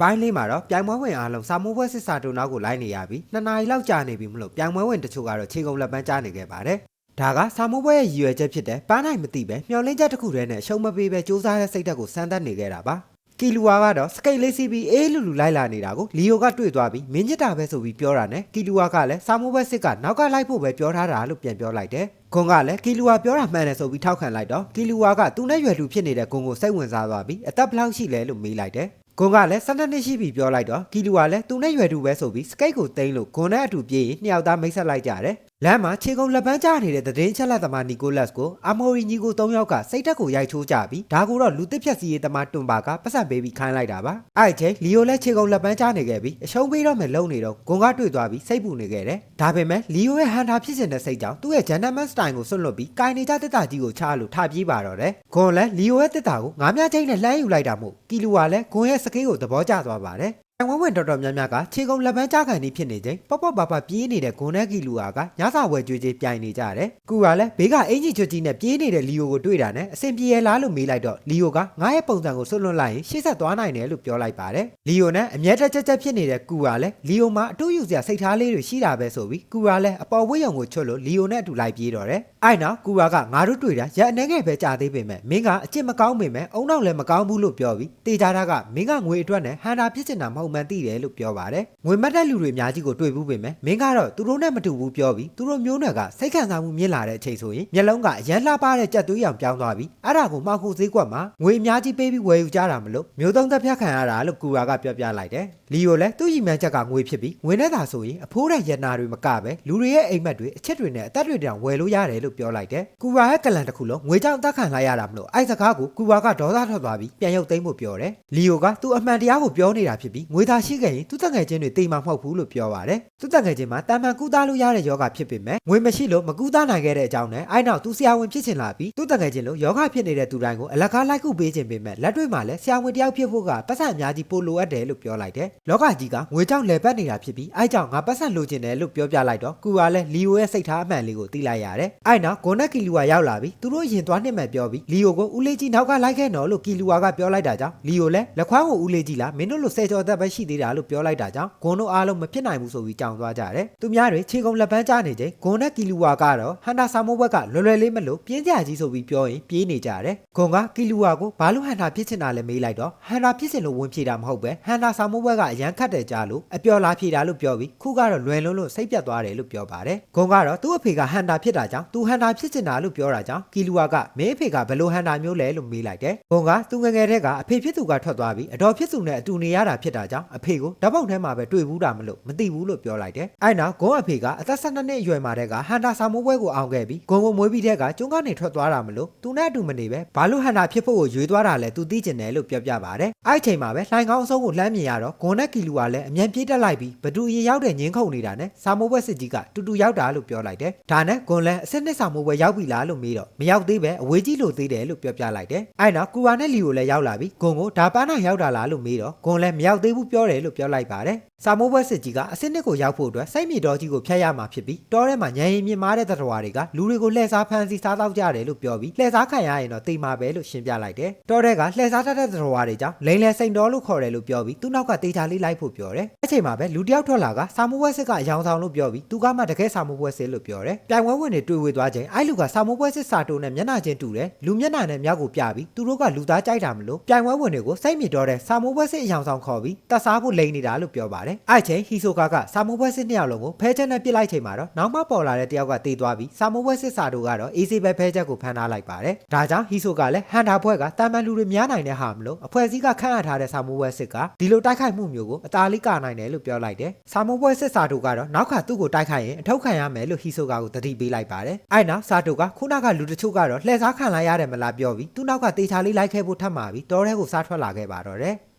ပိုင်းလေးမှာတော့ပြိုင်ပွဲဝင်အားလုံးစာမိုးပွဲစစ်စာတူနောက်ကိုလိုက်နေရပြီး2 နာရီလောက်ကြာနေပြီမလို့ပြိုင်ပွဲဝင်တချို့ကတော့ခြေကုန်လက်ပန်းကြားနေခဲ့ပါတယ်။ဒါကစာမိုးပွဲရဲ့ရည်ရွယ်ချက်ဖြစ်တဲ့ပန်းနိုင်မသိပဲမျောလင်းချက်တစ်ခုတည်းနဲ့ရှုံးမပေးပဲစူးစမ်းတဲ့စိတ်ဓာတ်ကိုစမ်းသပ်နေခဲ့တာပါ။ကီလူဝါကတော့စကိတ်လေးစီးပြီးအေးလူလူလိုက်လာနေတာကိုလီယိုကတွေ့သွားပြီးမင်းညစ်တာပဲဆိုပြီးပြောတာနဲ့ကီလူဝါကလည်းစာမိုးပွဲစစ်ကနောက်ကလိုက်ဖို့ပဲပြောထားတာလို့ပြန်ပြောလိုက်တယ်။ဂွန်ကလည်းကီလူဝါပြောတာမှန်တယ်ဆိုပြီးထောက်ခံလိုက်တော့ကီလူဝါကသူနဲ့ရွယ်လူဖြစ်နေတဲ့ဂွန်ကိုစိတ်ဝင်စားသွားပြီးအသက်ဘယ်လောက်ရှိလဲလို့မေးလိုက်တယ်။ဂွန်ကလည်း12နှစ်ရှိပြီပြောလိုက်တော့ကီလူကလည်းသူနဲ့ရွယ်တူပဲဆိုပြီးစကိတ်ကိုတိန်းလို့ဂွန်နဲ့အတူပြေးရင်2 ယောက်သားမိတ်ဆက်လိုက်ကြတယ်။လမ်းမှာခြေကုံလက်ပန်းကျနေတဲ့သတင်းချက်လက်သမားနီကိုလတ်ကိုအာမိုရီညီကို3 ယောက်ကစိတ်တက်ကိုရိုက်ချိုးကြပြီးဒါကိုတော့လူတစ်ဖြက်စီရေးသမားတွန်ပါကပတ်စံပေးပြီးခိုင်းလိုက်တာပါ။အဲ့ချိန်လီယိုလည်းခြေကုံလက်ပန်းကျနေခဲ့ပြီးအရှုံးပေးတော့မယ်လုံနေတော့ဂွန်ကတွေ့သွားပြီးစိတ်ပူနေခဲ့တယ်။ဒါပေမဲ့လီယိုရဲ့ဟန်တာဖြစ်စဉ်တဲ့စိတ်ကြောင့်သူ့ရဲ့ဂျန်နမန်စတိုင်ကိုဆွန့်လွတ်ပြီးကိုင်နေကြတက်တာကြီးကိုချလို့ထပြေးပါတော့တယ်။ဂွန်လည်းလီယိုရဲ့တက်တာကိုငါးမြချင်းနဲ့လှမ်းယူလိုက်တာမို့ကီလူကလည်းဂွန်ရဲ့စကေးကိုသဘောကျသွားပါတယ်။ဝဝင်တော်တော်များများကခြေကုံလက်ပန်းကြားခံနေဖြစ်နေချိန်ပေါ့ပေါ့ပါပါပြေးနေတဲ့ဂွန်နဲ့ကီလူကညစာဝယ်ကြွေးကြပြိုင်နေကြတယ်။ကူကလည်းဘေးကအင်ဂျီချွတ်ကြီးနဲ့ပြေးနေတဲ့လီယိုကိုတွေ့တာနဲ့အဆင်ပြေရလားလို့မေးလိုက်တော့လီယိုကငါရဲ့ပုံစံကိုဆွတ်လွတ်လိုက်ရင်ရှေ့ဆက်သွားနိုင်တယ်လို့ပြောလိုက်ပါတယ်။လီယိုနဲ့အမြဲတမ်းချက်ဖြစ်နေတဲ့ကူကလည်းလီယိုမှာအတူယူစရာစိတ်ထားလေးတွေရှိတာပဲဆိုပြီးကူကလည်းအပေါ်ဝိယုံကိုချွတ်လို့လီယိုနဲ့အတူလိုက်ပြေးတော့တယ်။အဲ့နောက်ကူကငါတို့တွေ့တာရက်အနေငယ်ပဲကြာသေးပေမဲ့မင်းကအကျင့်မကောင်းပေမဲ့အုံနောက်လည်းမကောင်းဘူးလို့ပြောပြီးတေချာတာကမင်းကငွေအတွက်နဲ့ဟန်တာဖြစ်နေတာမဟုတ်မှန်သိတယ်လို့ပြောပါတယ်ငွေမတ်တဲ့လူတွေအများကြီးကိုတွေ့ဘူးပေမဲ့မင်းကတော့သူတို့နဲ့မတူဘူးပြောပြီးသူတို့မျိုးနွယ်ကစိတ်ခံစားမှုမြင့်လာတဲ့အချိန်ဆိုရင်မျက်လုံးကအရန်လှပတဲ့ကြက်သွေးရောင်ပြောင်းသွားပြီးအဲ့ဒါကိုမှောက်ခုဈေးကွက်မှာငွေအများကြီးပေးပြီးဝယ်ယူကြတာမလို့မျိုးသုံးသက်ဖြတ်ခံရတာလို့ကူရာကပြောပြလိုက်တယ်လီယိုလည်းသူ့ရီမှန်းချက်ကငွေဖြစ်ပြီးငွေနဲ့သာဆိုရင်အဖိုးတဲ့ရတနာတွေမကပဲလူတွေရဲ့အိမ်မက်တွေအချက်တွေနဲ့အသက်တွေတောင်ဝယ်လို့ရတယ်လို့ပြောလိုက်တယ်ကူရာရဲ့ကလန်တစ်ခုလုံးငွေကြောင့်အသက်ခံလိုက်ရတာမလို့အဲ့စကားကိုကူရာကဒေါသထွက်သွားပြီးပြန်ရုပ်သိမ်းဖို့ပြောတယ်လီယိုကသူ့အမှန်တရားကိုပြောနေတာဖြစ်ပြီးငွေသာရှိခဲ့ရင်သူ့တငယ်ချင်းတွေတိမ်မှာမဟုတ်ဘူးလို့ပြောပါတယ်သူ့တငယ်ချင်းမှာတာမန်ကူးသားလို့ရတဲ့ယောဂဖြစ်ပေမဲ့ငွေမရှိလို့မကူးသားနိုင်ခဲ့တဲ့အကြောင်းနဲ့အဲ့နောက်သူဆရာဝန်ဖြစ်ချင်လာပြီးသူ့တငယ်ချင်းလို့ယောဂဖြစ်နေတဲ့သူတိုင်းကိုအလကားလိုက်ခုပေးခြင်းပေမဲ့လက်တွေ့မှာလည်းဆရာဝန်တယောက်ဖြစ်ဖို့ကပတ်စံအများကြီးပိုလိုအပ်တယ်လို့ပြောလိုက်တယ်လောကကြီးကငွေကြောင့်လဲပတ်နေတာဖြစ်ပြီးအဲ့ကြောင့်ငါပတ်စံလိုချင်တယ်လို့ပြောပြလိုက်တော့ကူကလည်းလီယိုရဲ့စိတ်ထားအမှန်လေးကိုသိလိုက်ရတယ်အဲ့နောက်ဂွန်နဲ့ကီလူဝါရောက်လာပြီးသူတို့ရင်သွားနှစ်မဲ့ပြောပြီးလီယိုကိုဦးလေးကြီးနောက်ကလိုက်ခဲ့နော်လို့ကီလူဝါကပြောလိုက်တာကြောင့်လီယိုလည်းလက်ခွမ်းကိုဦးလေးကြီးလားမင်းတို့လိုဆယ်ကျော်သက်ပဲရှိသေးတာလို့ပြောလိုက်တာကြောင့်ဂွန်တို့အားလုံးမဖြစ်နိုင်ဘူးဆိုပြီးကြောင်သွားကြတယ်သူများတွေခြေကုံလက်ပန်းကျနေချိန်ဂွန်နဲ့ကီလူဝါကတော့ဟန်တာဆာမိုးဘက်ကလွယ်လွယ်လေးမလို့ပြင်းကြကြီးဆိုပြီးပြောရင်ပြေးနေကြတယ်ဂွန်ကကီလူဝါကိုဘာလို့ဟန်တာဖြစ်ချင်တာလဲမေးလိုက်တော့ဟန်တာဖြစ်ချင်လို့ဝင်ဖြေတာမဟုတ်ပဲဟန်တာဆာမိုးဘက်ကအရန်ခတ်တယ်ကြားလို့အပျော်လာဖြေတာလို့ပြောပြီးခုကတော့လွယ်လုံးလို့စိတ်ပြတ်သွားတယ်လို့ပြောပါတယ်ဂွန်ကတော့သူ့အဖေကဟန်တာဖြစ်တာကြောင့်သူဟန်တာဖြစ်ချင်တာလို့ပြောတာကြောင့်ကီလူဝါကမင်းအဖေကဘယ်လိုဟန်တာမျိုးလဲလို့မေးလိုက်တယ်ဂွန်ကသူငယ်ငယ်တည်းကအဖေဖြစ်သူကထွက်သွားပြီးအတော်ဖြစ်သူနဲ့အတူနေရတာဖြစ်တာကြောင့်အဖေကိုဓာတ်ပုံထဲမှာပဲတွေ့ဘူးတာမလို့မသိဘူးလို့ပြောလိုက်တယ်အဲ့နောက်ဂွန်အဖေကအသက်12နှစ်အရွယ်မှာတည်းကဟန်တာဆာမိုးပွဲကိုအောင်ခဲ့ပြီးဂွန်ကိုမွေးပြီးတဲ့ကကျွန်းကနေထွက်သွားတာမလို့သူနဲ့အတူမနေပဲဘာလို့ဟန်တာဖြစ်ဖို့ကိုရွေးသွားတာလဲသူသိကျင်တယ်လို့ပြောပြပါတယ်အဲ့ချိန်မှာပဲလှိုင်ကောင်းအဆုံးကိုလှမ်းမြင်ရတော့ဂွန်နဲ့ကီလူကလည်းအမြန်ပြေးတက်လိုက်ပြီးဘသူရင်ရောက်တဲ့ငင်းခုန်နေတာနဲ့ဆာမိုးပွဲစစ်ကြီးကတူတူရောက်တာလို့ပြောလိုက်တယ်ဒါနဲ့ဂွန်လည်းအစ်စ်နှစ်ဆာမိုးပွဲရောက်ပြီလားလို့မေးတော့မရောက်သေးပဲအဝေးကြီးလို့သေးတယ်လို့ပြောပြလိုက်တယ်အဲ့နောက်ကူဝါနဲ့လီကိုလည်းရောက်လာပြီးဂွန်ကိုဒါပန်းနိုင်ရောက်တာလားလို့မေးတော့ဂွန်လည်းမရောက်သေးဘူးပြောတယ်လို့ပြောလိုက်ပါတယ်ဆာမိုးပွဲစစ်ကြီးကအစ်စ်နှစ်ကိုရောက်ဖို့အတွက်စိတ်မြေတော်ကြီးကိုဖျက်ရမှာဖြစ်ပြီးတောထဲမှာညံရင်မြင့်မားတဲ့တတော်တွေကလူတွေကိုလှည့်စားဖမ်းဆီးစားတော့ကြတယ်လို့ပြောပြီးလှည့်စားခံရရင်တော့တိမ်မာပဲလို့ရှင်းပြလိုက်တယ်တောထဲကလှည့်စားတတ်တဲ့တတော်တွေကြောင့်လိန်လဲစိန်တော်လို့ခေါ်တယ်လို့ပြောပြီးသူ့နောက်ကတေချာလေးလိုက်ဖို့ပြောတယ်အချိန်မှာပဲလူတယောက်ထွက်လာကဆာမိုးပွဲစစ်ကအယောင်ဆောင်လို့ပြောပြီးသူကမှတကယ်ဆာမိုးပွဲစစ်လို့ပြောတယ်ပြိုင်ပွဲဝင်တွေတွေ့ဝေသွားချိန်အဲ့လူကဆာမိုးပွဲစစ်စာတိုးနဲ့မျက်နှာချင်းတူတယ်လူမျက်နှာနဲ့မြောက်ကိုပြပြီးသူတို့ကလူသားကြိုက်တာမလို့ပြိုင်ပွဲဝင်တွေကိုစိတ်မြေတော်တဲ့ဆာမိုးပွဲစစ်အယောင်ဆောင်ခေါ်ပြီးတတ်စားဖို့လိန်နေတာလို့ပြောပါတယ်အဲ့ချိန်ဟီဆိုကာကဆာမိုးပွဲစစ်နှစ်ယောက်လုံးကိုဖဲချက်နဲ့ပစ်လိုက်ချိန်မှာတော့နောက်မှပေါ်လာတဲ့တယောက်ကတေးသွားပြီးဆာမိုးပွဲစစ်စာတိုကတော့အေးစေးပဲဖဲချက်ကိုဖမ်းထားလိုက်ပါတယ်ဒါကြောင့်ဟီဆိုကလည်းဟန်တာဘွဲကတာမန်လူတွေများနိုင်တဲ့ဟာမလို့အဖွဲ့အစည်းကခန့်အပ်ထားတဲ့ဆာမိုးပွဲစစ်ကဒီလိုတိုက်ခိုက်မှုမျိုးကိုအသာလေးကနိုင်တယ်လို့ပြောလိုက်တယ်ဆာမိုးပွဲစစ်စာတိုကတော့နောက်ခါသူ့ကိုတိုက်ခိုက်ရင်အထောက်ခံရမယ်လို့ဟီဆိုကာကိုတတိပေးလိုက်ပါတယ်အဲ့နောက်စာတိုကခုနကလူတချို့ကတော့လှည့်စားခံလိုက်ရတယ်မလားပြောပြီးသူ့နောက်ကတေချာလေးလိုက်ခဲ့ဖို့ထပ်မှာပြီးတောထဲကိုစားထွက်လာခဲ့ပါတော့တယ်